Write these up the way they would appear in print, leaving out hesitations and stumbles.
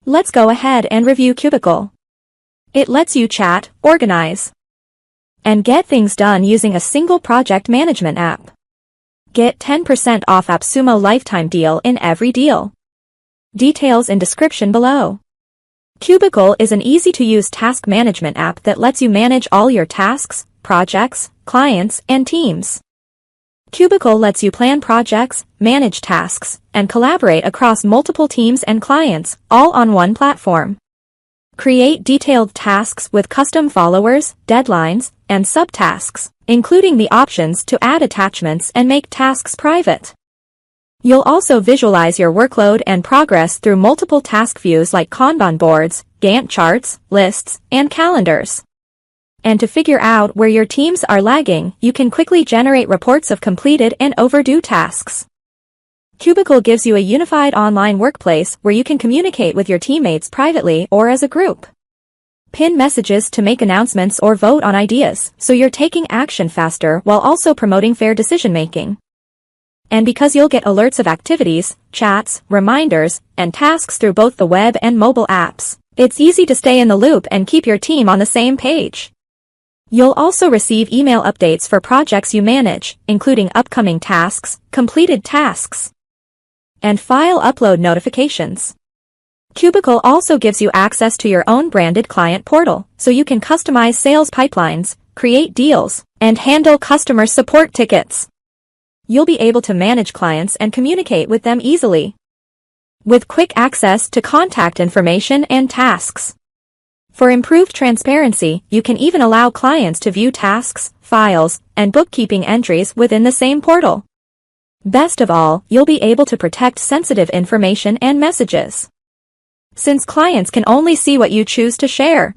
Let's go ahead and review Cubicl. It lets you chat, organize, and get things done using a single project management app. Get 10% off Appsumo lifetime deal in every deal. Details in description below. Cubicl is an easy-to-use task management app that lets you manage all your tasks, projects, clients, and teams. Cubicl lets you plan projects, manage tasks, and collaborate across multiple teams and clients, all on one platform. Create detailed tasks with custom followers, deadlines, and subtasks, including the options to add attachments and make tasks private. You'll also visualize your workload and progress through multiple task views like Kanban boards, Gantt charts, lists, and calendars. And to figure out where your teams are lagging, you can quickly generate reports of completed and overdue tasks. Cubicl gives you a unified online workplace where you can communicate with your teammates privately or as a group. Pin messages to make announcements or vote on ideas, so you're taking action faster while also promoting fair decision-making. And because you'll get alerts of activities, chats, reminders, and tasks through both the web and mobile apps, it's easy to stay in the loop and keep your team on the same page. You'll also receive email updates for projects you manage, including upcoming tasks, completed tasks, and file upload notifications. Cubicl also gives you access to your own branded client portal, so you can customize sales pipelines, create deals, and handle customer support tickets. You'll be able to manage clients and communicate with them easily, with quick access to contact information and tasks. For improved transparency, you can even allow clients to view tasks, files, and bookkeeping entries within the same portal. Best of all, you'll be able to protect sensitive information and messages, since clients can only see what you choose to share.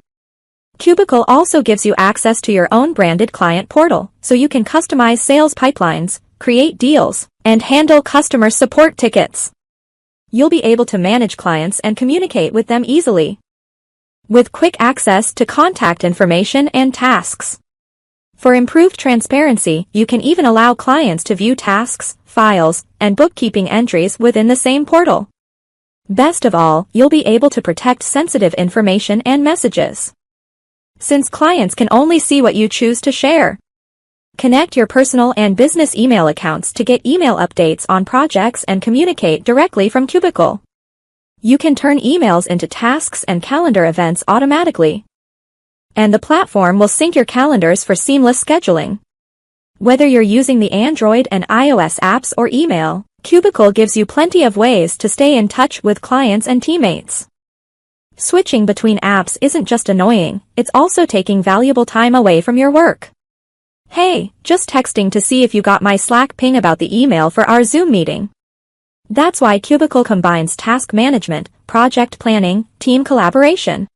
Cubicl also gives you access to your own branded client portal, so you can customize sales pipelines, create deals, and handle customer support tickets. You'll be able to manage clients and communicate with them easily, with quick access to contact information and tasks. For improved transparency, you can even allow clients to view tasks, files, and bookkeeping entries within the same portal. Best of all, you'll be able to protect sensitive information and messages, since clients can only see what you choose to share. Connect your personal and business email accounts to get email updates on projects and communicate directly from Cubicl. You can turn emails into tasks and calendar events automatically, and the platform will sync your calendars for seamless scheduling. Whether you're using the Android and iOS apps or email, Cubicl gives you plenty of ways to stay in touch with clients and teammates. Switching between apps isn't just annoying, it's also taking valuable time away from your work. Hey, just texting to see if you got my Slack ping about the email for our Zoom meeting. That's why Cubicl combines task management, project planning, team collaboration,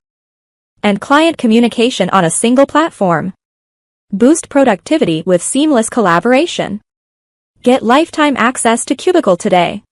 and client communication on a single platform. Boost productivity with seamless collaboration. Get lifetime access to Cubicl today.